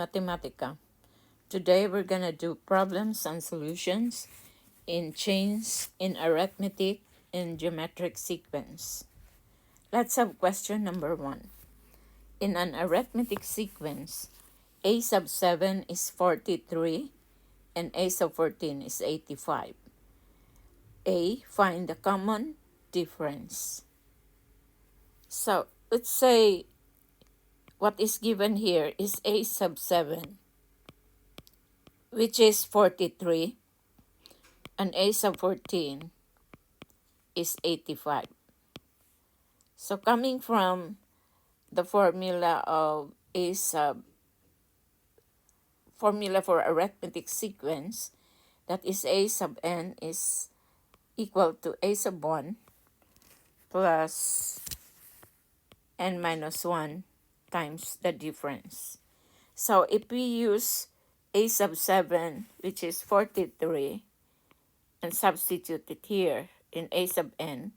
Matematika. Today we're going to do problems and solutions in chains, in arithmetic, in geometric sequence. Let's have question number 1. In an arithmetic sequence, a sub 7 is 43 and a sub 14 is 85. A, find the common difference. So let's say what is given here is a sub 7, which is 43, and a sub 14 is 85. So coming from the formula of formula for arithmetic sequence, that is a sub n is equal to a sub 1 plus n minus 1 times the difference. So if we use a sub 7, which is 43, and substitute it here in a sub n,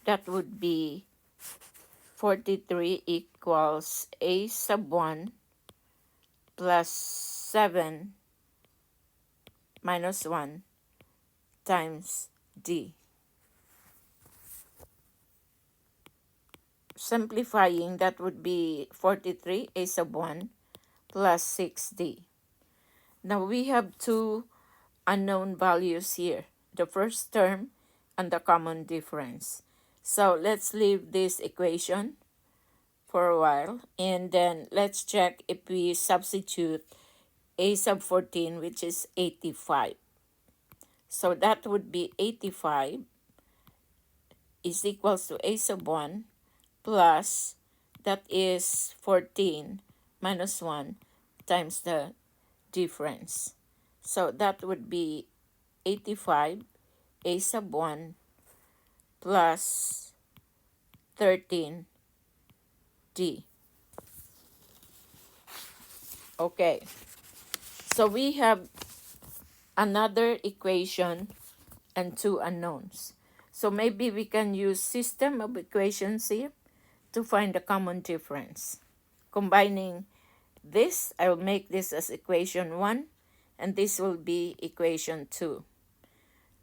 that would be 43 equals a sub 1 plus 7 minus 1 times d. Simplifying, that would be 43 a sub 1 plus 6d. Now we have two unknown values here, the first term and the common difference. So let's leave this equation for a while, and then let's check if we substitute a sub 14, which is 85. So that would be 85 is equals to a sub 1 plus, that is 14 minus 1 times the difference. So that would be 85 a sub 1 plus 13 d. Okay, so we have another equation and two unknowns. So maybe we can use system of equations here to find the common difference. Combining this, I will make this as equation 1, and this will be equation 2.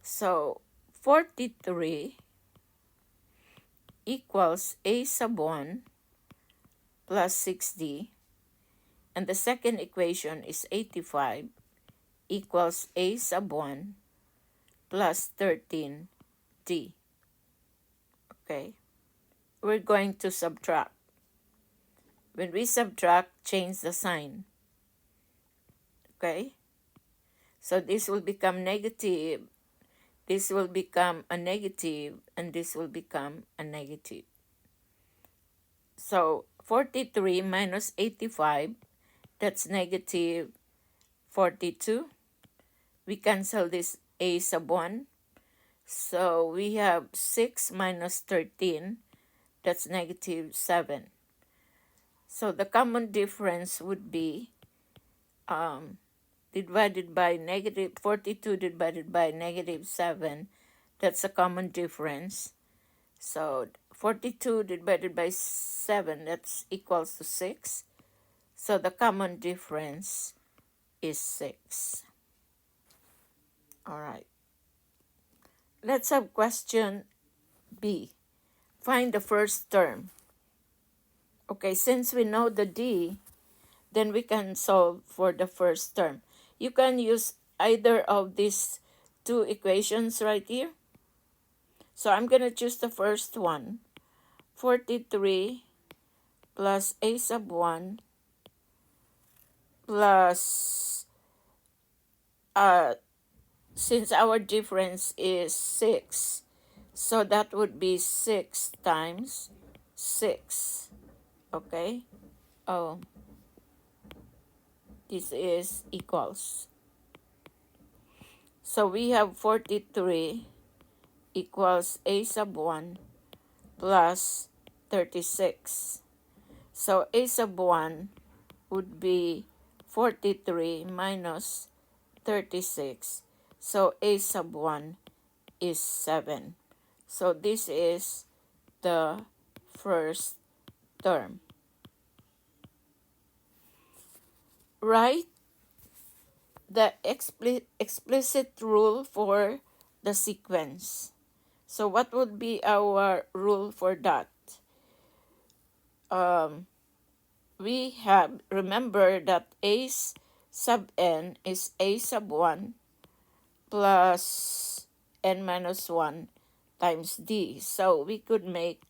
So 43 equals a sub 1 plus 6d, and the second equation is 85 equals a sub 1 plus 13d. Okay, we're going to subtract. When we subtract, change the sign. Okay, so this will become negative, this will become a negative, and this will become a negative. So 43 minus 85, that's negative 42. We cancel this a sub 1. So we have 6 minus 13, that's negative 7. So the common difference would be divided by negative 42 divided by negative 7. That's a common difference. So 42 divided by 7, that's equals to 6. So the common difference is 6. All right. Let's have question B. Find the first term. Okay, since we know the d, then we can solve for the first term. You can use either of these two equations right here. So I'm going to choose the first one. 43 plus a sub 1 plus, since our difference is 6, so that would be 6 times 6. Okay? Oh, this is equals. So we have 43 equals a sub 1 plus 36. So a sub 1 would be 43 minus 36. So a sub 1 is 7. So this is the first term. write the explicit rule for the sequence. So what would be our rule for that? Um, we have, remember that a sub n is a sub 1 plus n minus 1 times d. So we could make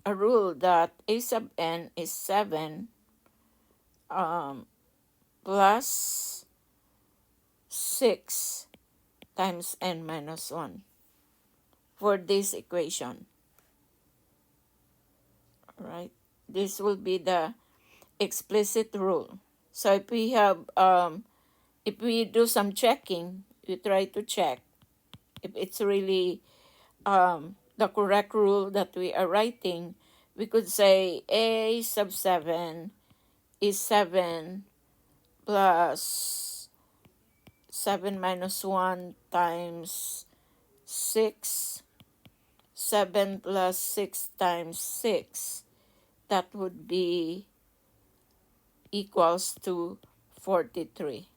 a rule that a sub n is 7 plus 6 times n minus 1 for this equation. Right? This will be the explicit rule. So if we do some checking, we try to check if it's really the correct rule that we are writing. We could say a sub 7 is 7 plus 7 minus 1 times 6. 7 plus 6 times 6. That would be equals to 43.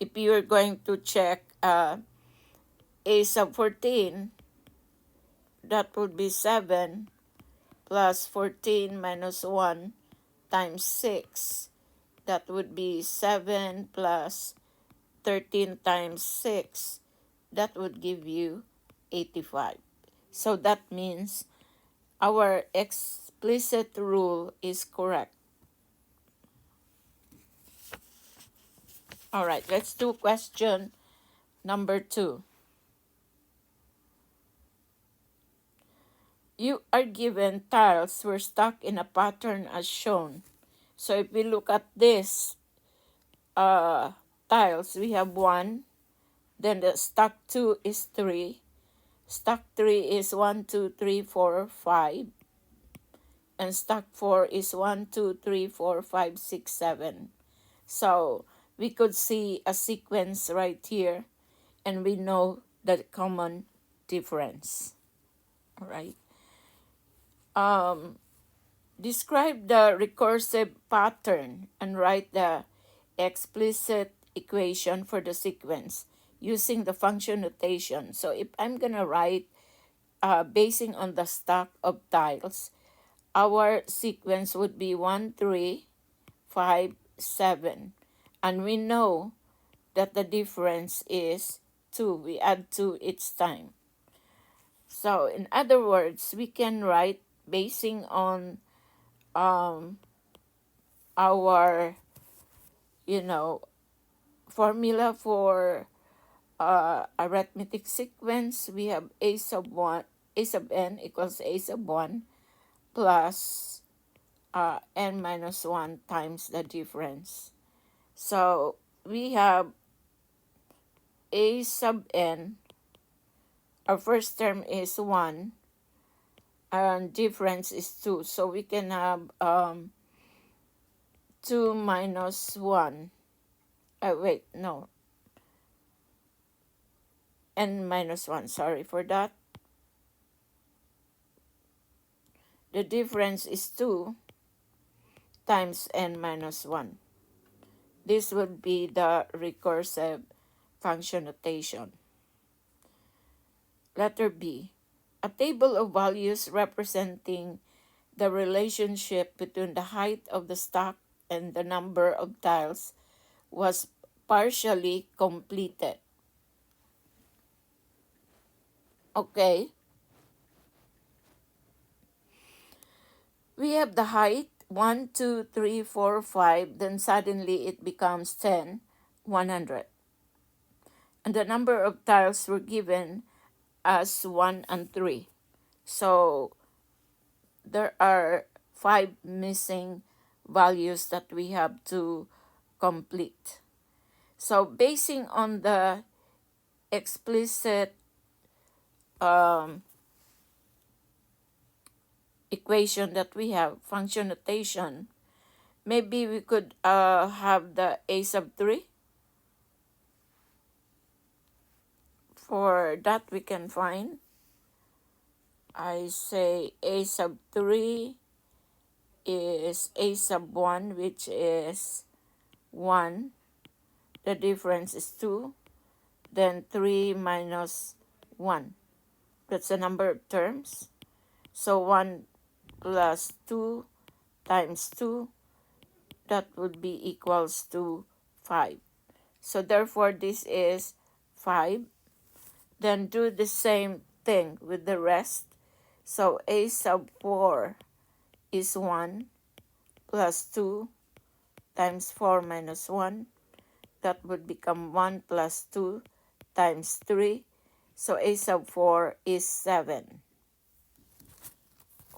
If you're going to check a sub 14, that would be 7 plus 14 minus 1 times 6. That would be 7 plus 13 times 6. That would give you 85. So that means our explicit rule is correct. All right, let's do question number 2. You are given tiles were stuck in a pattern as shown. So if we look at this tiles, we have 1, then the stuck 2 is 3, stuck 3 is 1, 2, 3, 4, 5, and stuck 4 is 1, 2, 3, 4, 5, 6, 7. So we could see a sequence right here, and we know the common difference. All right. Describe the recursive pattern and write the explicit equation for the sequence using the function notation. So if I'm going to write basing on the stack of tiles, our sequence would be 1, 3, 5, 7. And we know that the difference is 2. We add 2 each time. So in other words, we can write basing on our formula for arithmetic sequence. We have a sub n equals a sub 1 plus n minus 1 times the difference. So we have a sub n, our first term is 1, and difference is 2. So we can have 2 minus 1. N minus 1, sorry for that. The difference is 2 times n minus 1. This would be the recursive function notation. Letter B. A table of values representing the relationship between the height of the stack and the number of tiles was partially completed. Okay. We have the height 1, 2, 3, 4, 5, then suddenly it becomes 10, 100. And the number of tiles were given as 1 and 3. So there are 5 missing values that we have to complete. So basing on the explicit equation that we have, function notation, maybe we could have the a sub 3. For that we can find, I say a sub 3 is a sub 1, which is 1, the difference is 2, then 3 minus 1. That's the number of terms. So 1 plus 2 times 2, that would be equals to 5. So therefore this is 5. Then do the same thing with the rest. So a sub 4 is 1 plus 2 times 4 minus 1. That would become 1 plus 2 times 3. So a sub 4 is 7.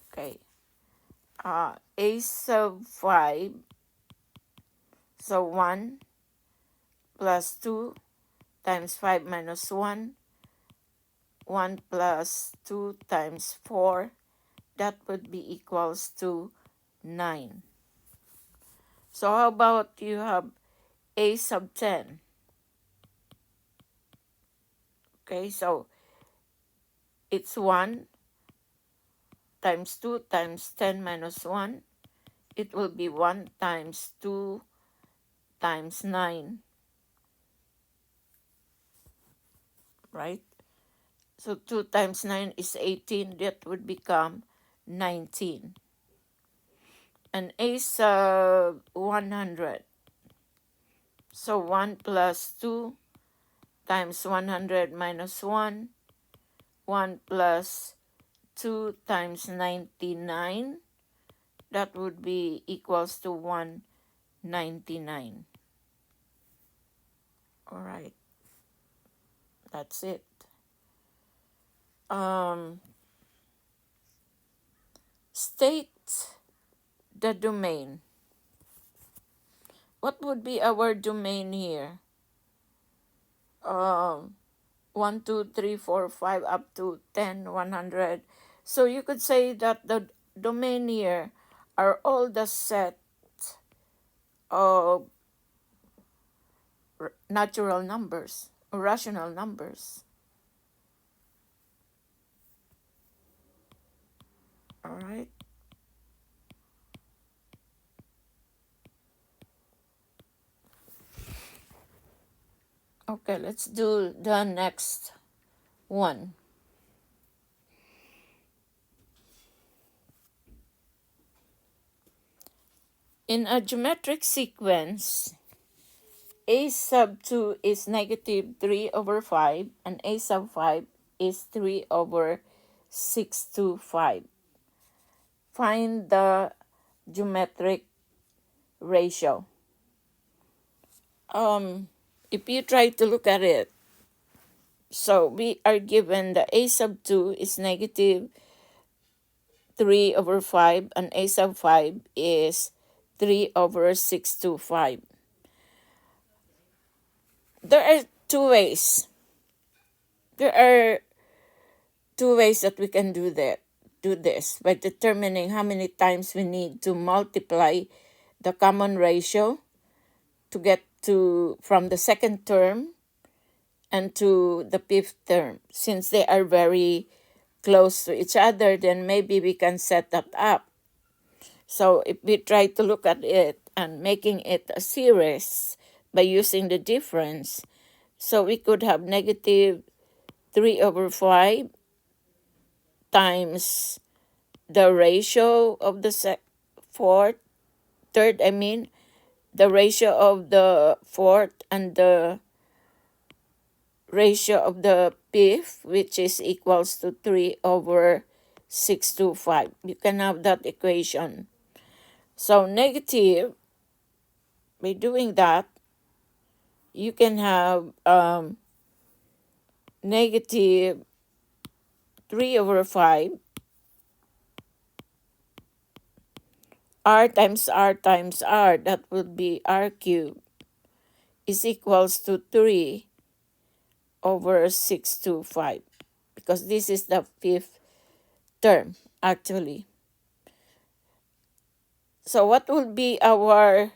Okay. A sub 5, so 1 plus 2 times 5 minus 1. 1 plus 2 times 4. That would be equals to 9. So how about you have a sub 10? Okay, so it's 1 times 2 times 10 minus 1. It will be 1 times 2 times 9. Right? So 2 times 9 is 18. That would become 19. And a sub 100. So 1 plus 2 times 100 minus 1. 1 plus 2 times 99. That would be equals to 199. All right. That's it. State the domain. What would be our domain here? 1, 2, 3, 4, 5 up to 10, 100. So you could say that the domain here are all the set of natural numbers, or rational numbers. All right. Okay, let's do the next one. In a geometric sequence, a sub 2 is negative 3 over 5, and a sub 5 is 3 over 6 to 5. Find the geometric ratio. If you try to look at it, so we are given the a sub 2 is negative 3 over 5, and a sub 5 is 3 over 6 to 5. There are two ways. There are two ways that we can do this by determining how many times we need to multiply the common ratio to get to from the second term and to the fifth term. Since they are very close to each other, then maybe we can set that up. So if we try to look at it and making it a series by using the difference, so we could have negative 3 over 5 times the ratio of the the ratio of the fourth and the ratio of the fifth, which is equals to 3 over 6 to 5. You can have that equation. So negative, by doing that, you can have negative 3 over 5 r times r times r, that would be r cubed, is equals to 3 over 6 to 5, because this is the fifth term actually. So what will be our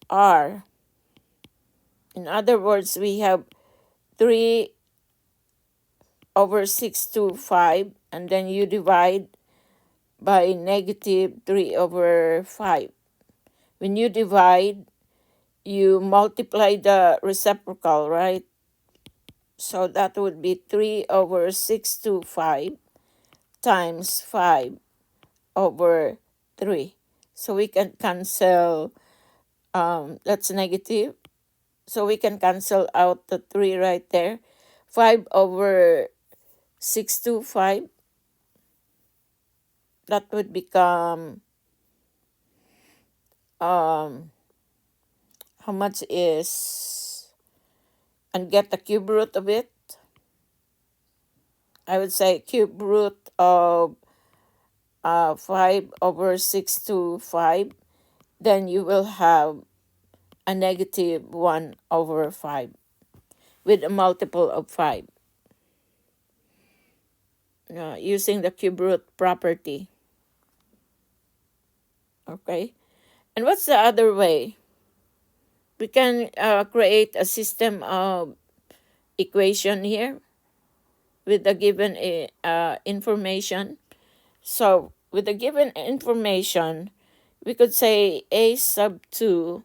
r? In other words, we have 3 over 6 to 5, and then you divide by negative 3 over 5. When you divide, you multiply the reciprocal, right? So that would be 3 over 625 times 5 over 3. So we can cancel, that's negative. So we can cancel out the 3 right there. 5 over 625, that would become, how much is, and get the cube root of it. I would say cube root of 5 over 625. Then you will have a negative 1 over 5 with a multiple of 5, using the cube root property. Okay. And what's the other way? We can create a system of equation here with the given information. So with the given information, we could say a sub 2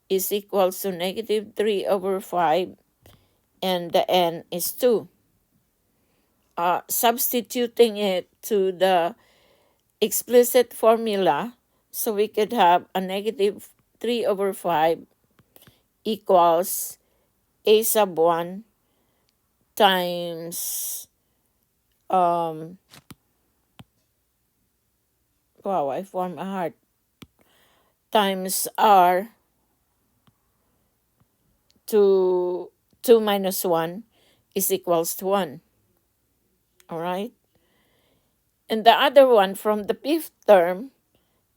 is equals to negative 3 over 5, and the n is 2. Substituting it to the explicit formula, so we could have a negative 3 over 5 equals a sub 1 times, wow, I form a heart, times r to 2 minus 1 is equals to 1. All right. And the other one, from the fifth term,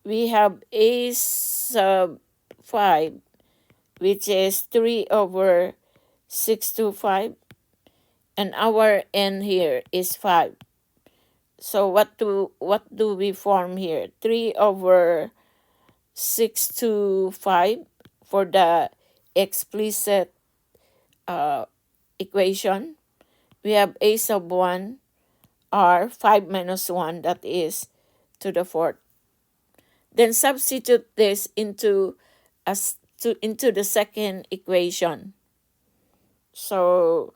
we have a sub 5, which is 3 over 625, and our n here is 5. So what do we form here? 3 over 625 for the explicit equation. We have a sub 1 r 5 minus 1, that is to the fourth. Then substitute this into the second equation. So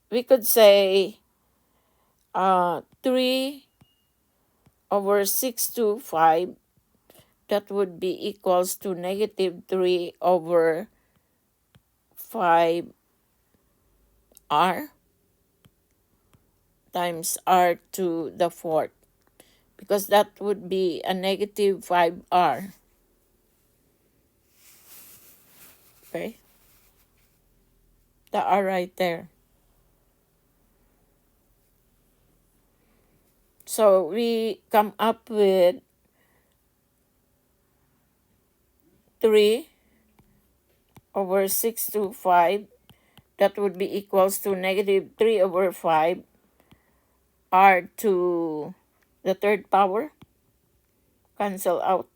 we could say 3 over 625, that would be equals to negative 3 over 5 r times r to the fourth, because that would be a negative 5r. Okay, the r right there. So we come up with 3 over 625, that would be equals to negative 3 over 5 r to the third power. Cancel out.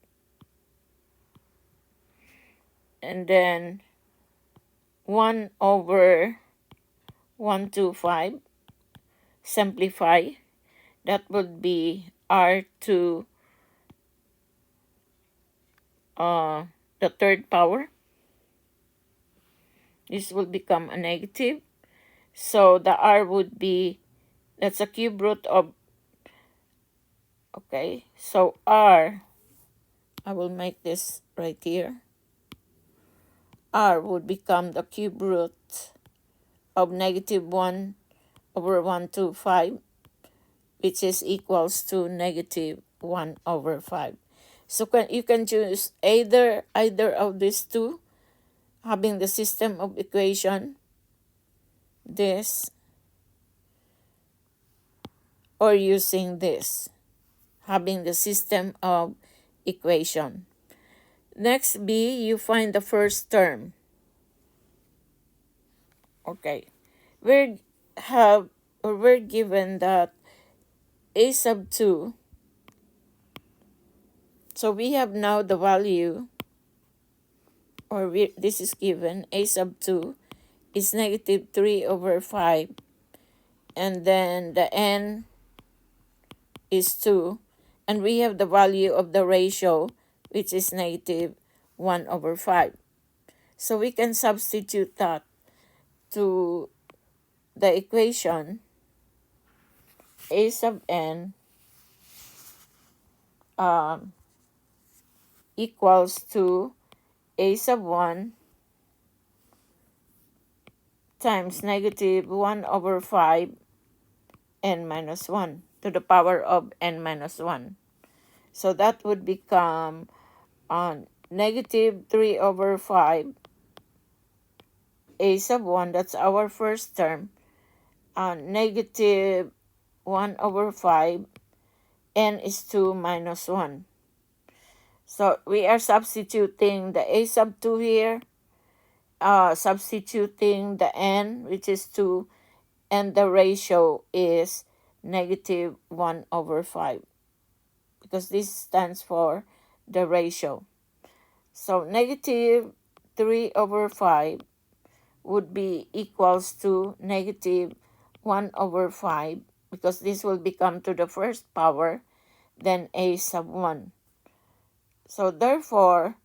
And then 1 over 125, simplify. That would be r to the third power. This will become a negative. So the r would be, that's a cube root of, okay, so r, I will make this right here. R would become the cube root of negative 1 over 125, which is equals to negative 1 over 5. So you can choose either of these two, having the system of equation, this, or using this, having the system of equation. Next B, you find the first term. Okay, we're given that a sub 2. So we have now the value, or this is given, a sub 2 is negative 3 over 5, and then the n is 2, and we have the value of the ratio, which is negative 1 over 5. So we can substitute that to the equation a sub n um, equals to a sub 1 times negative 1 over 5 n minus 1 to the power of n minus 1. So that would become negative 3 over 5 a sub 1, that's our first term, negative 1 over 5, n is 2 minus 1. So we are substituting the a sub 2 here, substituting the n, which is 2, and the ratio is negative 1 over 5, because this stands for the ratio. So negative 3 over 5 would be equals to negative 1 over 5, because this will become to the first power, then a sub 1. So therefore,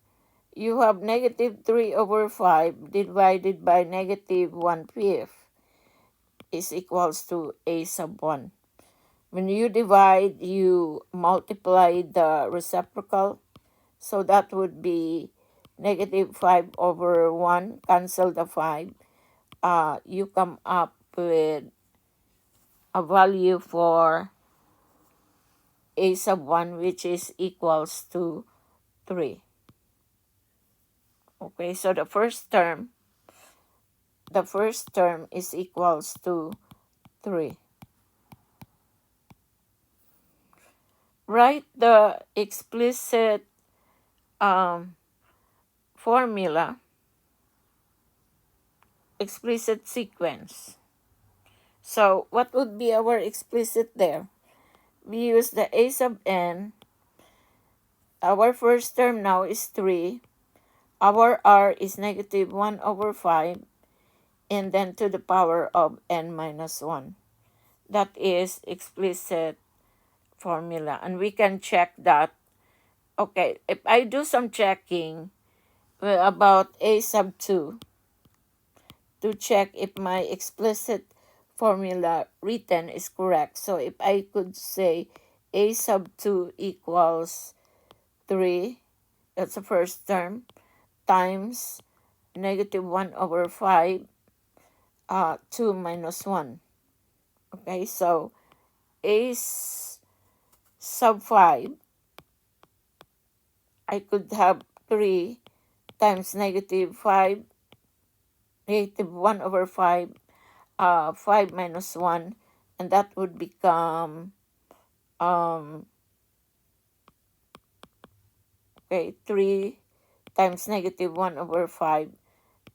you have negative 3 over 5 divided by negative 1/5 is equals to a sub 1. When you divide, you multiply the reciprocal. So that would be negative 5 over 1, cancel the 5. You come up with a value for a sub 1, which is equals to 3. Okay, so the first term is equals to 3. Write the explicit formula, explicit sequence. So what would be our explicit there? We use the a sub n. Our first term now is 3. Our r is negative 1 over 5. And then to the power of n minus 1. That is explicit formula. And we can check that. Okay, if I do some checking about a sub 2 to check if my explicit formula written is correct. So if I could say a sub 2 equals 3, that's the first term, times negative 1 over 5, 2 minus 1. Okay, so a sub 5, I could have 3 times negative 5, negative 1 over 5, 5 minus 1, and that would become 3 times negative 1 over 5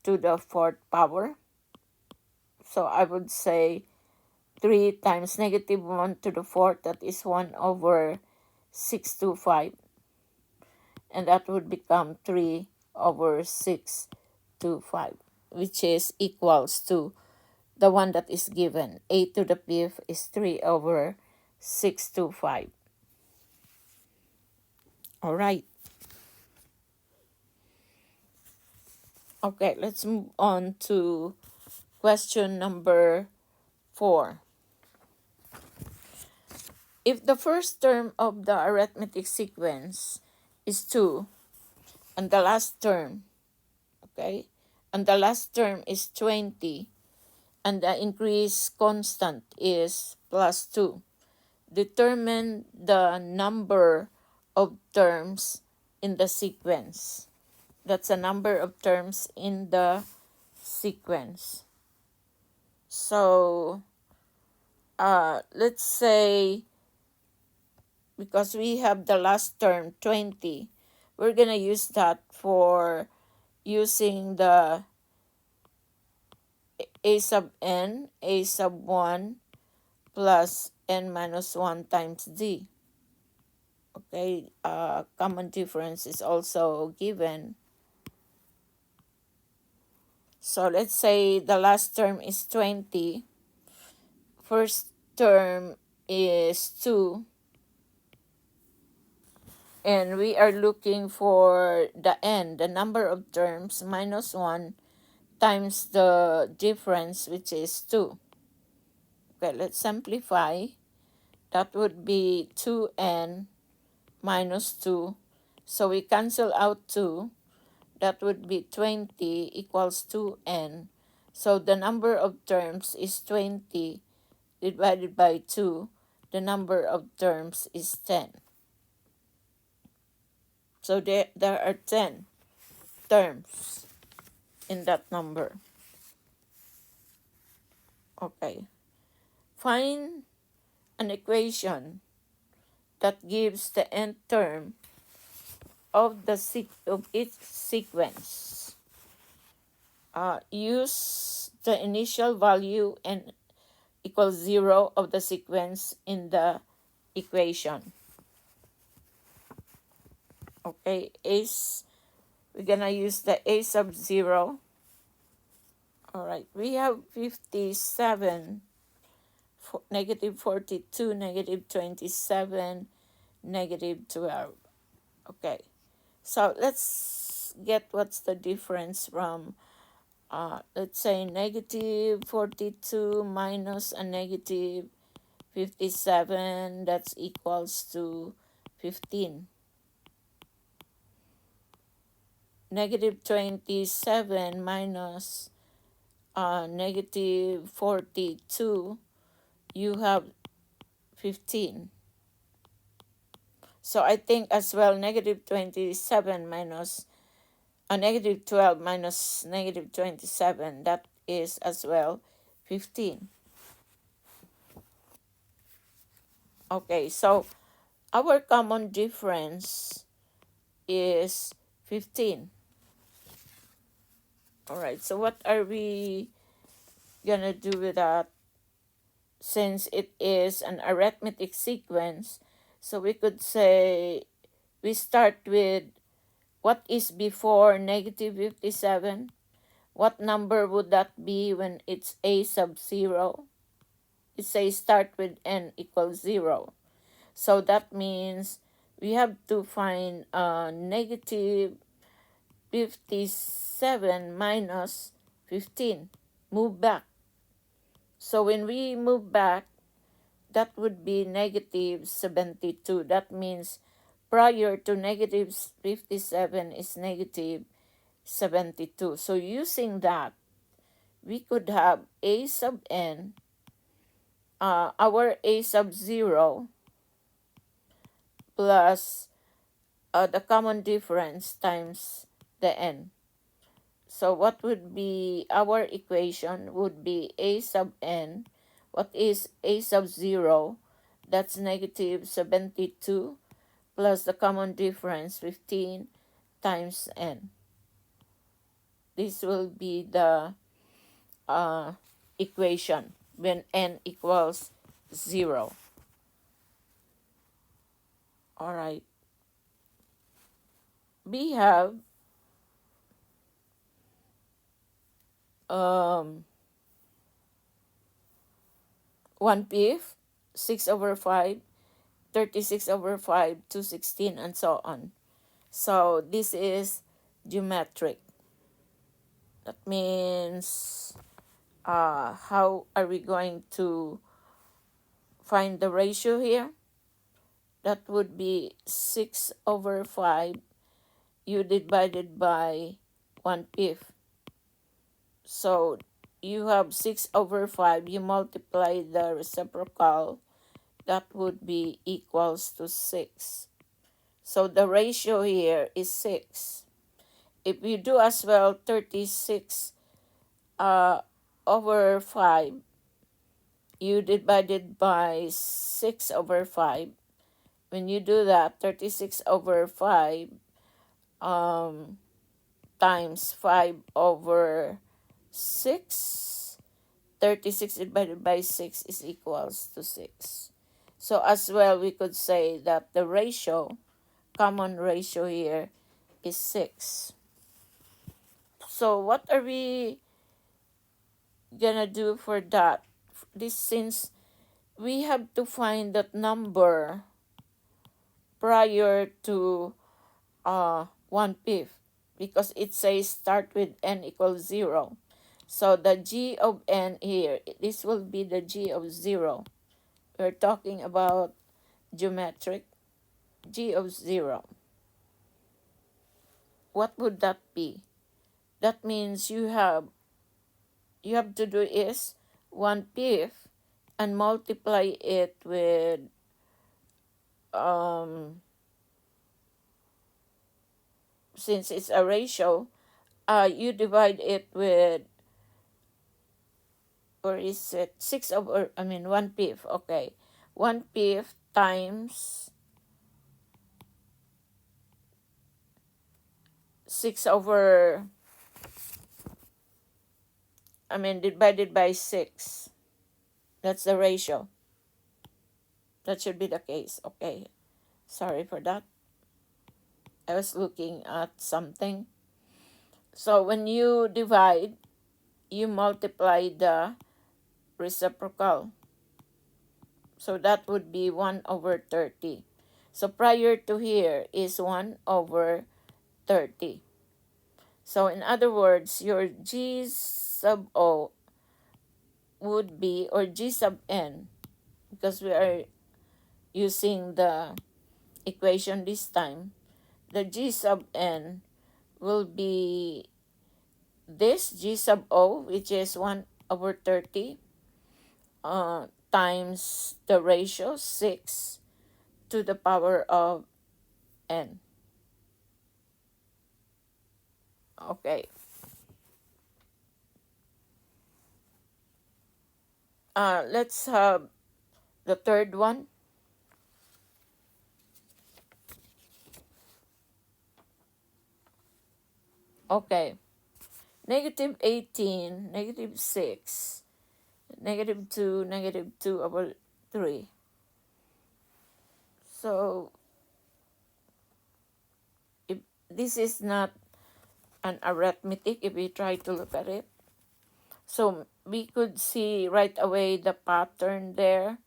to the 4th power. So I would say 3 times negative 1 to the 4th, that is 1 over 6 to 5. And that would become 3 over 6 to 5, which is equals to the one that is given. A to the 5th is 3 over 6 to 5. All right. Okay, let's move on to question number 4. If the first term of the arithmetic sequence is 2, and the last term, and the last term is 20, and the increase constant is plus 2, determine the number of terms in the sequence. That's a number of terms in the sequence. So let's say, because we have the last term 20, we're gonna use that for using the a sub n, a sub 1 plus n minus 1 times d. Okay, common difference is also given. So let's say the last term is 20, first term is 2, And we are looking for the n, the number of terms, minus 1 times the difference, which is 2. Okay, let's simplify. That would be 2n minus 2. So we cancel out 2. That would be 20 equals 2n. So the number of terms is 20 divided by 2. The number of terms is 10. So there are 10 terms in that number. Okay. Find an equation that gives the nth term of its sequence. Use the initial value n equals 0 of the sequence in the equation. Okay, we're gonna use the a sub 0. All right, we have 57, negative 42, negative 27, negative 12. Okay, so let's get what's the difference from, let's say, negative 42 minus a negative 57, that's equals to 15. Negative 27 minus negative 42, you have 15. So I think as well negative 27 minus negative 12 minus negative 27, that is as well 15. Okay, so our common difference is 15. All right, so what are we gonna do with that? Since it is an arithmetic sequence, so we could say we start with what is before negative 57. What number would that be when it's a sub 0? It says start with n equals 0. So that means we have to find negative 57 minus 15. Move back. So when we move back, that would be negative 72. That means prior to negative 57 is negative 72. So using that, we could have a sub n, our a sub 0 plus the common difference times the n. So what would be our equation would be a sub n. What is a sub 0? That's negative 72 plus the common difference 15 times n. This will be the equation when n equals 0. All right. We have 1/5, 6/5, 36/5, 2/16, and so on. So this is geometric. That means how are we going to find the ratio here? That would be 6/5 you divided by 1/5. So you have 6/5, you multiply the reciprocal, that would be equals to 6. So the ratio here is 6. If you do as well 36 over 5, you divided by 6/5. When you do that, 36/5 times 5/6, 36 divided by 6 is equals to 6. So as well, we could say that the ratio, common ratio here, is 6. So what are we gonna do for that? This, since we have to find that number prior to 1/5, because it says start with n equals 0. So the g of n here, this will be the g of 0. We're talking about geometric g of 0. What would that be? That means you have to do is 1/5 and multiply it with since it's a ratio, you divide it with, or is it 1/5, okay. 1/5 times 6 over, divided by 6. That's the ratio. That should be the case, okay. Sorry for that. I was looking at something. So when you divide, you multiply the reciprocal. So that would be 1 over 30. So prior to here is 1 over 30. So in other words, your G sub O would be, or G sub N, because we are using the equation this time, the G sub N will be this G sub O, which is 1 over 30, times the ratio 6 to the power of n. Okay. Let's have the third one. Okay. Negative 18, negative 6, negative 2, negative 2 over 3. So, if this is not an arithmetic, if we try to look at it, so we could see right away the pattern there.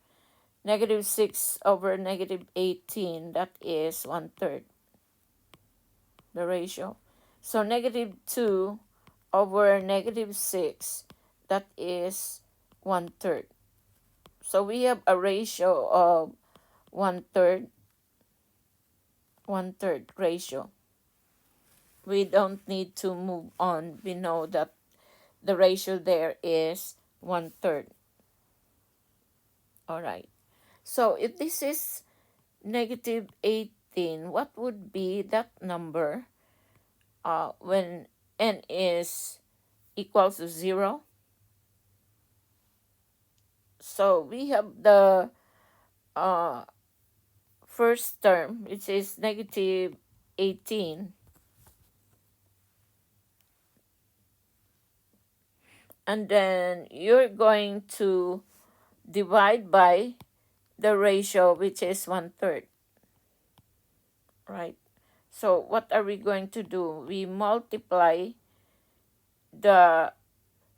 Negative 6 over negative 18, that is 1/3, the ratio. So negative 2 over negative 6, that is 1/3. So we have a ratio of 1/3, 1/3 ratio. We don't need to move on. We know that the ratio there is 1/3. All right. So if this is negative 18, what would be that number when n is equals to 0? So we have the first term, which is negative 18. And then you're going to divide by the ratio, which is 1/3. Right? So what are we going to do? We multiply the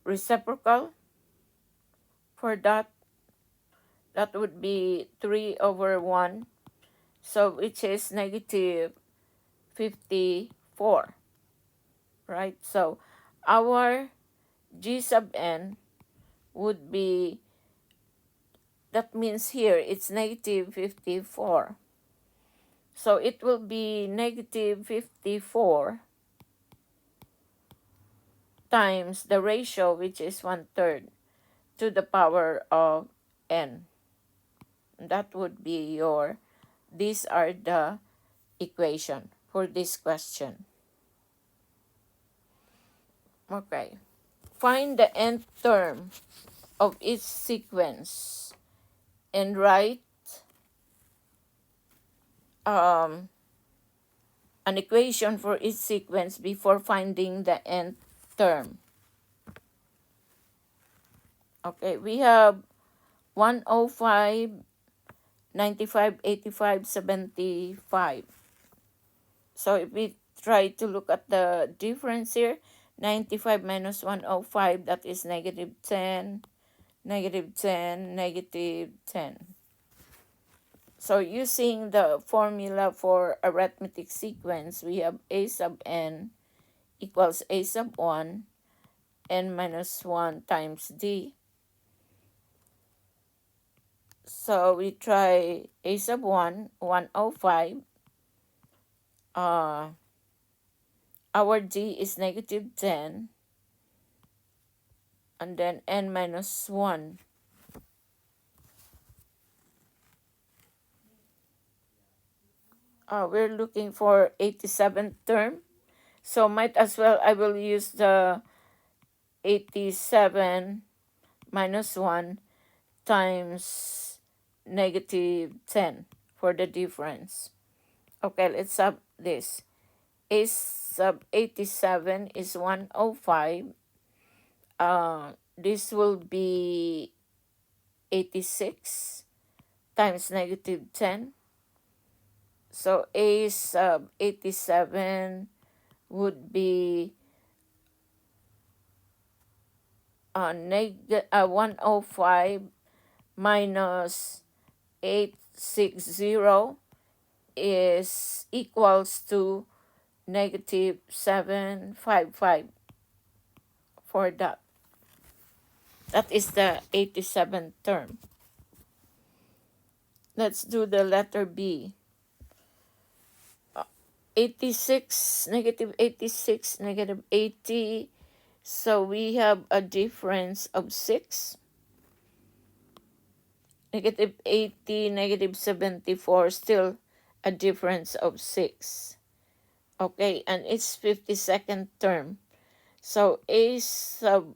reciprocal for that. That would be 3 over 1. So which is negative 54. Right? So our G sub n would be, that means here it's negative 54. So it will be negative 54 times the ratio, which is 1/3, to the power of n. That would be these are the equation for this question. Okay. Find the nth term of each sequence and write an equation for each sequence before finding the nth term. Okay, we have 105, 95, 85, 75. So if we try to look at the difference here, 95 minus 105, that is negative 10, negative 10, negative 10. So using the formula for arithmetic sequence, we have a sub n equals a sub 1 n minus 1 times d. So we try a sub 1, 105. Our d is negative 10, and then n minus 1. We're looking for 87th term. So might as well I will use the 87 minus 1 times negative 10 for the difference. Okay, let's sub this. A sub 87 is 105. This will be 86 times negative 10. So A sub 87 would be 105 minus 860 is equals to negative 755 for that. That is the 87th term. Let's do the letter B. 86, negative 86, negative 80. So we have a difference of 6. Negative 80, negative 74, still a difference of 6. Okay, and it's 52nd term. So A sub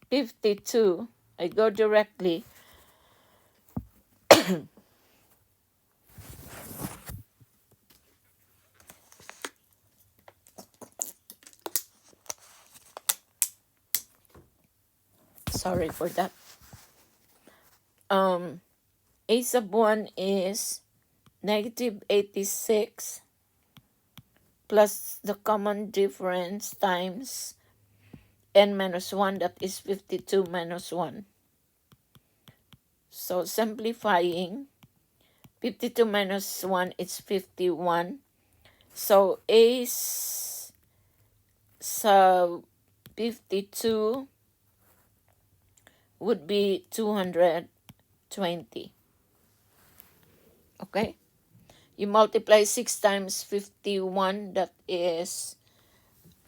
52, I go directly. Sorry for that. A sub 1 is negative 86 plus the common difference times n minus 1, that is 52 minus 1. So simplifying, 52 minus 1 is 51. So A sub 52 would be 220. Okay? You multiply 6 times 51, that is,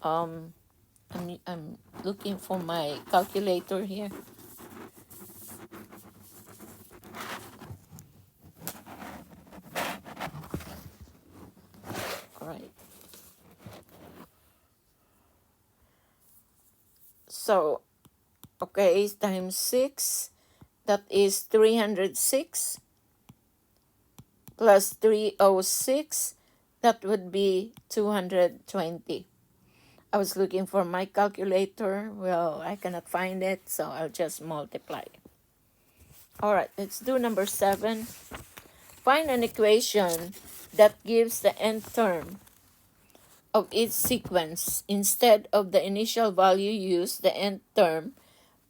I'm looking for my calculator here. All right. So, okay, times 6, that is 306 plus 306, that would be 220. I was looking for my calculator. Well, I cannot find it, so I'll just multiply. All right, let's do number 7. Find an equation that gives the nth term of each sequence. Instead of the initial value, use the nth term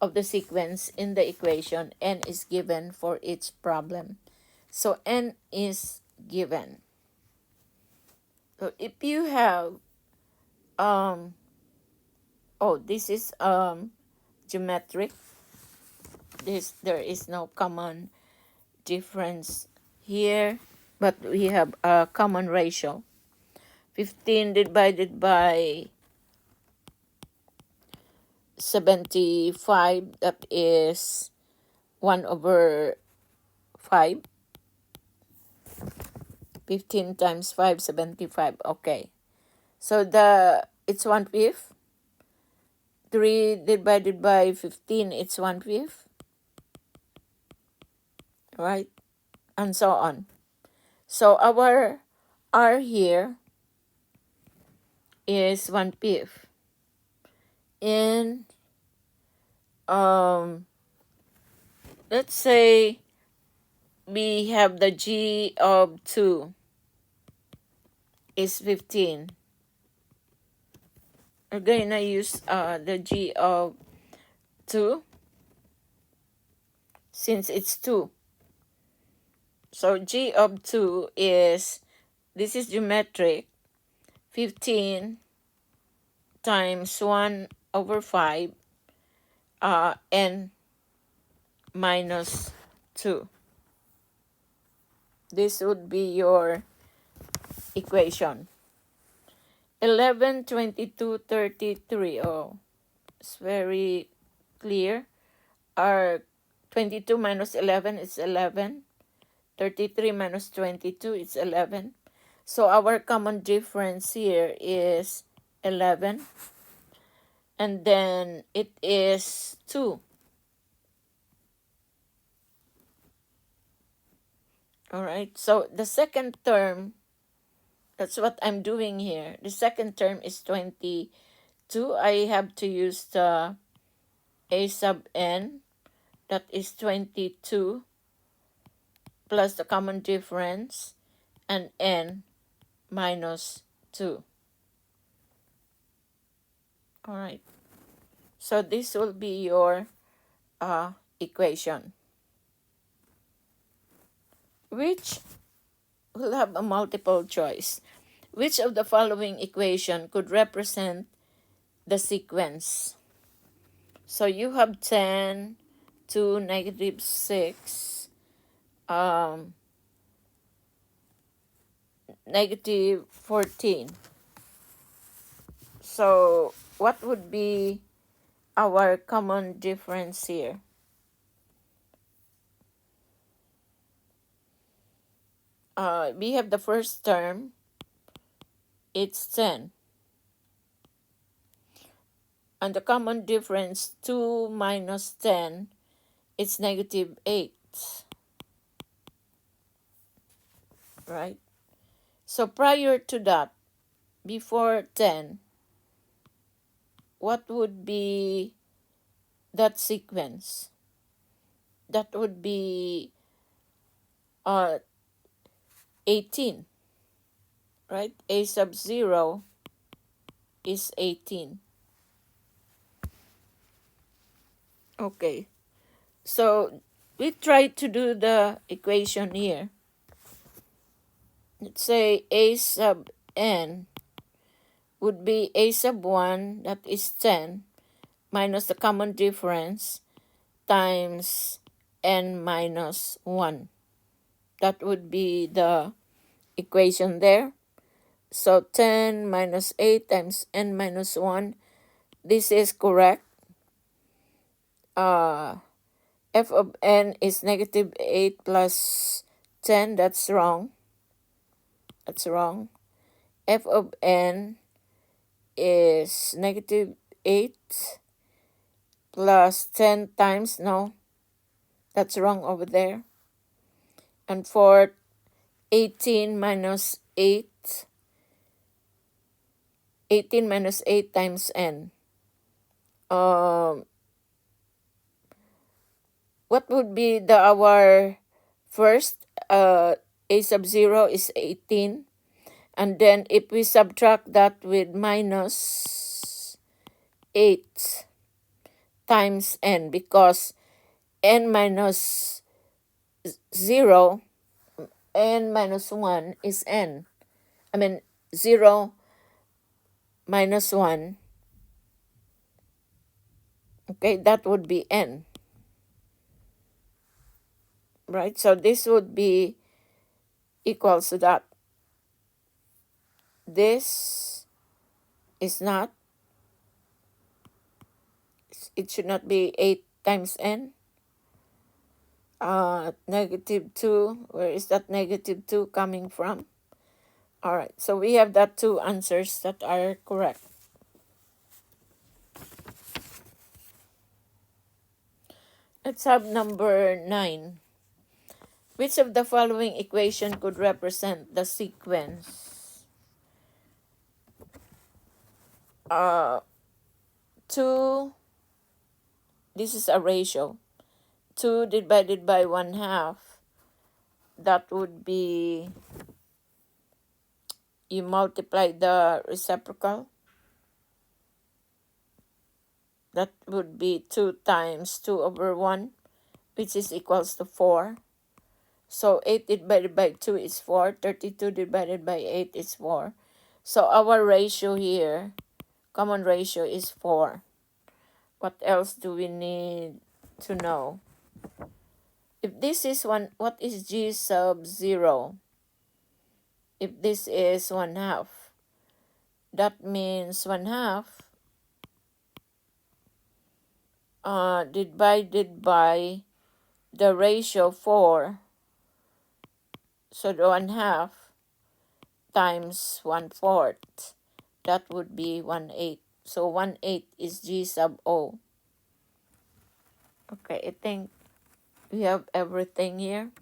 of the sequence in the equation. N is given for each problem. So n is given. So if you have this is geometric. There is no common difference here, but we have a common ratio. 15 divided by 75, that is 1 over 5. 15 times 5, 75. Okay. So it's 1/5. 3 divided by 15, it's 1/5. Right? And so on. So our R here is 1/5. And let's say we have the G of 2 is 15. We're going to use the G of 2 since it's 2. So g of 2 is, this is geometric, 15 times 1 over 5 n minus 2. This would be your equation. 11, 22, 33. Oh, it's very clear. Our 22 minus 11 is 11. 33 minus 22 is 11. So our common difference here is 11. And then it is 2. All right. So the second term, that's what I'm doing here. The second term is 22. I have to use the a sub n. That is 22 plus the common difference and n minus 2. All right. So this will be your equation, which will have a multiple choice. Which of the following equation could represent the sequence? So you have 10 to negative 6, negative 14. So what would be our common difference here? We have the first term, it's 10. And the common difference, 2 minus 10, it's negative 8. Right? So prior to that, before 10, what would be that sequence? That would be 18. Right? A sub 0 is 18. Okay. So we try to do the equation here. Let's say a sub n would be a sub 1, that is 10, minus the common difference times n minus 1. That would be the equation there. So 10 minus 8 times n minus 1. This is correct. F of n is negative 8 plus 10. That's wrong. That's wrong. F of n is negative 8 plus 10 times, no, that's wrong over there. And for 18 minus 8, 18 minus 8 times n. What would be our first? A sub 0 is 18. And then if we subtract that with minus 8 times n, because n minus 0, n minus 1 is n. 0 minus 1. Okay, that would be n. Right? So this would be equals to that. This is not. It should not be 8 times n. Negative 2. Where is that negative 2 coming from? All right. So we have that 2 answers that are correct. Let's have number 9. Which of the following equation could represent the sequence? 2, this is a ratio. 2 divided by 1/2. That would be, you multiply the reciprocal. That would be 2 times 2 over 1, which is equals to 4. So 8 divided by 2 is 4. 32 divided by 8 is 4. So our ratio here, common ratio, is 4. What else do we need to know? If this is 1, what is g sub 0? If this is 1/2, that means 1/2 divided by the ratio 4. So the 1/2 times 1/4, that would be 1/8. So 1/8 is g sub o. Okay, I think we have everything here.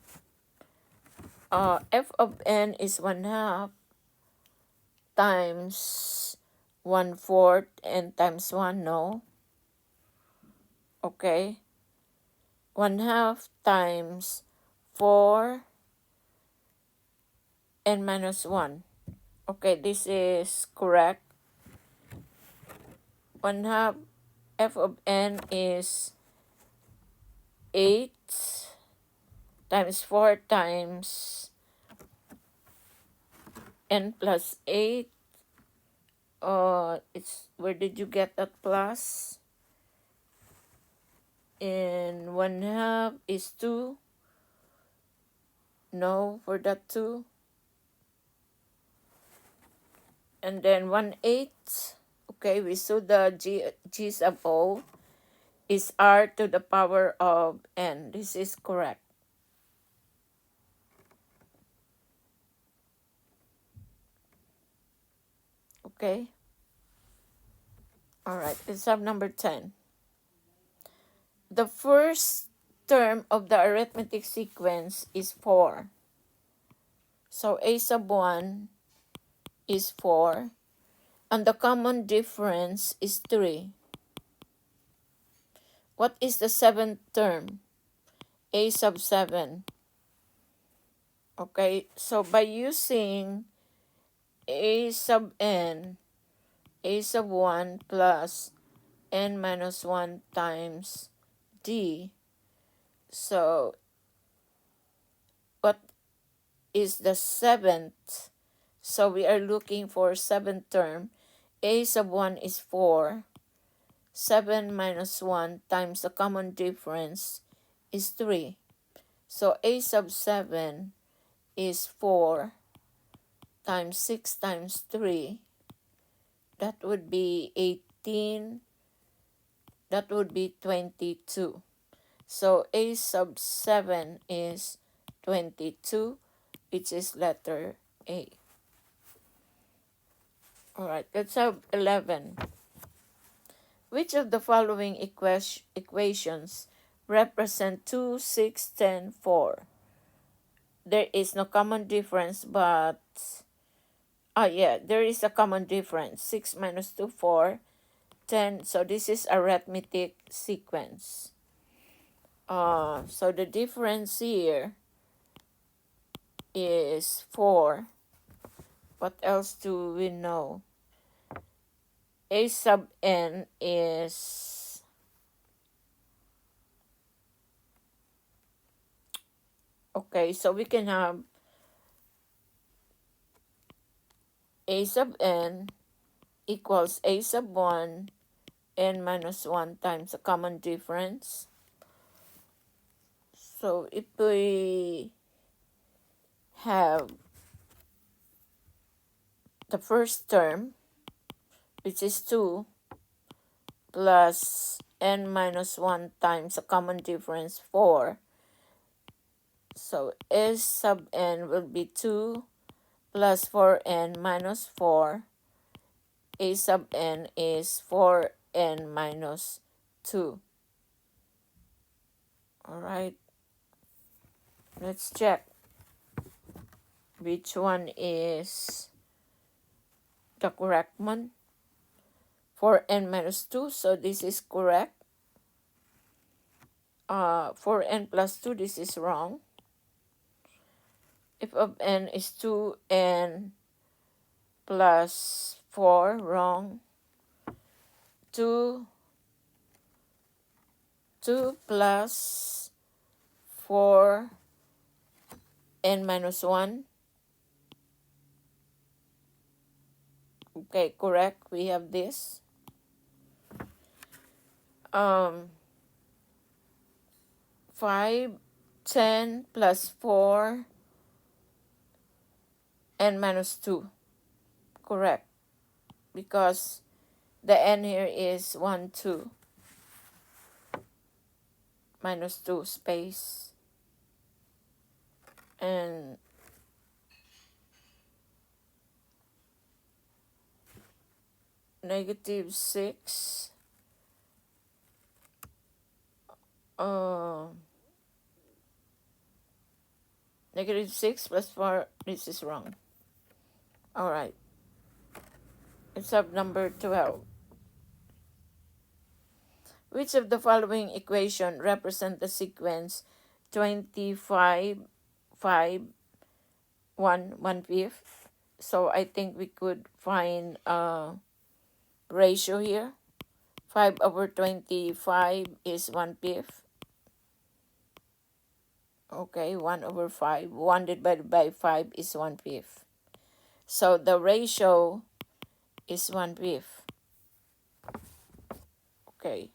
F of n is 1/2 times 1/4 and times 1, no. Okay. 1/2 times 4 and minus 1. Okay, this is correct. 1/2 f of n is 8 times 4 times n plus 8. It's, where did you get that plus? And 1/2 is 2. No, for that 2. And then 1/8. Okay, we saw the g sub o is r to the power of n. This is correct. Okay. All right, let's have number 10. The first term of the arithmetic sequence is 4. So a sub 1 is 4. And the common difference is 3. What is the seventh term? A sub 7. Okay, so by using a sub n, a sub 1 plus n minus 1 times d. So what is the seventh? So we are looking for seventh term. A sub 1 is 4. 7 minus 1 times the common difference is 3. So a sub 7 is 4 times 6 times 3. That would be 18. That would be 22. So a sub 7 is 22, which is letter A. Alright, let's have 11. Which of the following equations represent 2, 6, 10, 4? There is no common difference, but there is a common difference. 6 minus 2, 4, 10. So this is arithmetic sequence. So the difference here is 4. What else do we know? A sub n is okay, so we can have a sub n equals a sub 1 n minus 1 times the common difference. So if we have the first term, which is 2, plus n minus 1 times a common difference 4. So S sub n will be 2 plus 4n minus 4. A sub n is 4n minus 2. Alright, let's check which one is the correct one. 4n minus 2, so this is correct. 4n plus 2, this is wrong. F of n is 2n plus 4, wrong. 2 plus 4 n minus 1. Okay, correct. We have this. 5, 10 plus 4, n minus 2. Correct. Because the n here is 1, 2. Minus 2 space. And negative 6. Negative 6 plus 4. This is wrong. Alright. Let's have number 12. Which of the following equation represent the sequence 25, 5, 1, 1/5? So I think we could find a ratio here. 5 over 25 is 1/5. Okay, 1 over 5. 1 divided by 5 is 1/5. So the ratio is 1/5. Okay.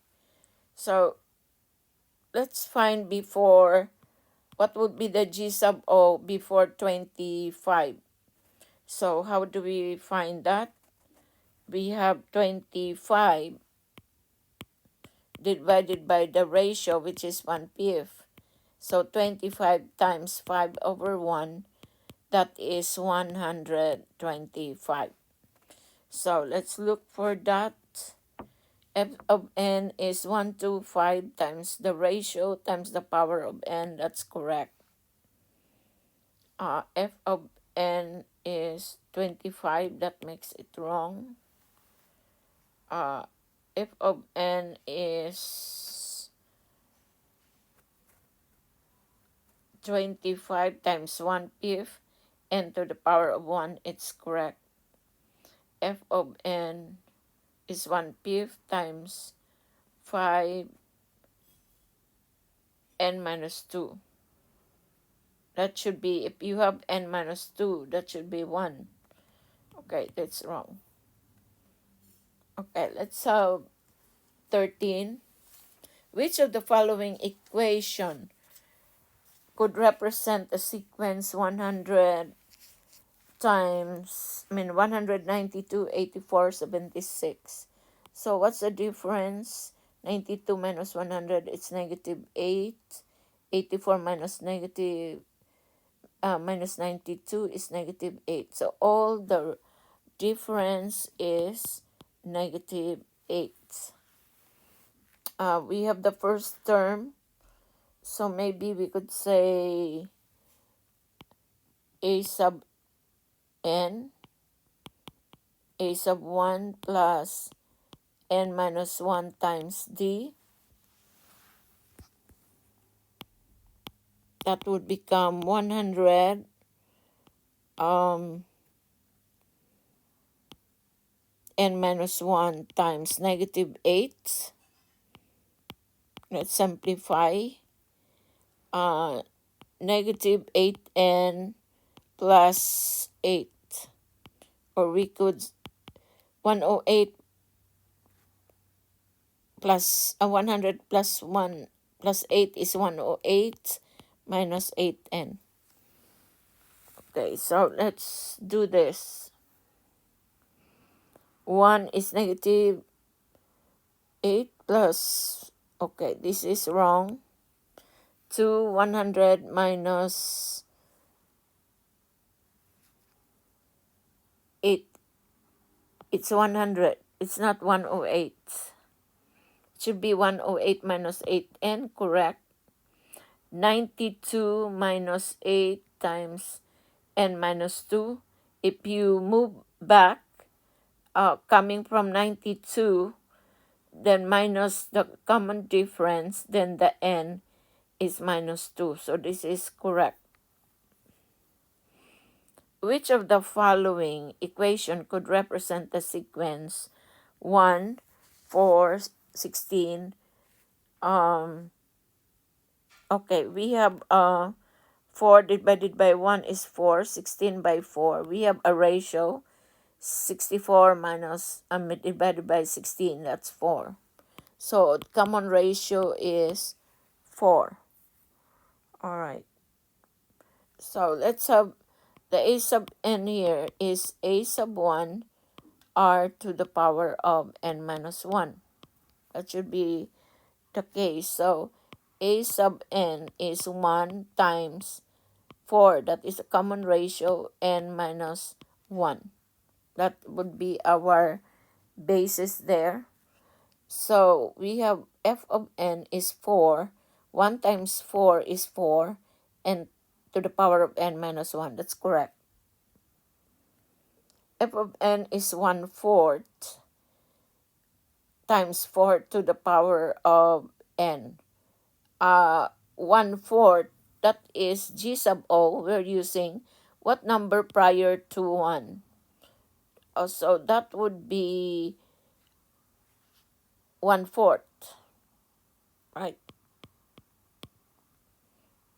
So let's find before, what would be the G sub O before 25? So how do we find that? We have 25 divided by the ratio, which is 1/5. So 25 times 5 over 1, that is 125. So let's look for that. F of n is 125 times the ratio times the power of n. That's correct. F of n is 25. That makes it wrong. F of n is 25 times 1/5, n to the power of 1. It's correct. F of n is 1/5 times 5 n minus 2. That should be, if you have n minus 2, that should be 1. Okay, that's wrong. Okay, let's have 13. Which of the following equation could represent a sequence 100 times, 192, 84, 76. So what's the difference? 92 minus 100, it's negative 8. 84 minus 92 is negative 8. So all the difference is negative 8. We have the first term. So maybe we could say a sub n, a sub 1 plus n minus 1 times d. That would become 100 n minus 1 times negative 8. Let's simplify. Negative 8n plus 8. Or we could 108 plus 100 plus 1 plus 8 is 108 minus 8n. Okay, so let's do this. 1 is negative 8 plus, okay, this is wrong. 2, 100 minus 8. It's 100. It's not 108. It should be 108 minus 8n, correct? 92 minus 8 times n minus 2. If you move back, coming from 92, then minus the common difference, then the n is minus 2. So this is correct. Which of the following equation could represent the sequence 1, 4, 16? Okay, we have 4 divided by 1 is 4. 16 by 4. We have a ratio. 64 minus divided by 16. That's 4. So common ratio is 4. All right. So let's have the a sub n here is a sub 1 r to the power of n minus 1. That should be the case. So a sub n is 1 times 4. That is a common ratio, n minus 1. That would be our basis there. So we have f of n is 4. 1 times 4 is 4. And to the power of n minus 1. That's correct. F of n is 1/4 times 4 to the power of n. 1/4, that is g sub o. We're using what number prior to 1? So that would be 1/4, right?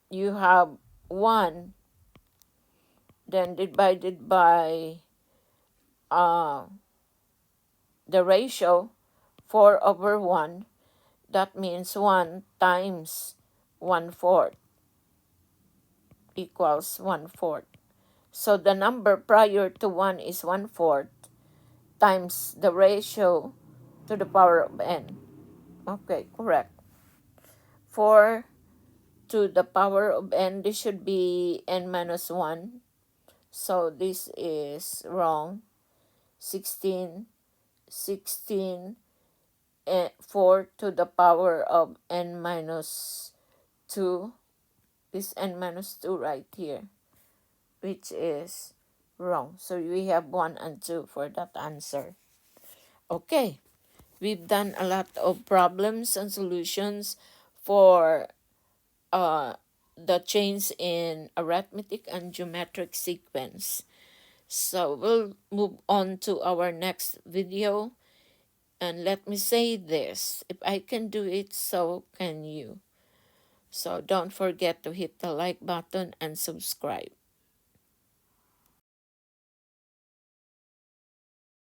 You have 1, then divided by the ratio 4/1. That means 1 times 1/4 equals 1/4. So the number prior to 1 is 1/4 times the ratio to the power of n. Okay, correct. 4 to the power of n, this should be n minus 1. So this is wrong. 16, 4 to the power of n minus 2. This n minus 2 right here, which is wrong. So we have 1 and 2 for that answer. Okay, we've done a lot of problems and solutions for the chains in arithmetic and geometric sequence. So we'll move on to our next video. And let me say this, if I can do it, so can you. So don't forget to hit the like button and subscribe.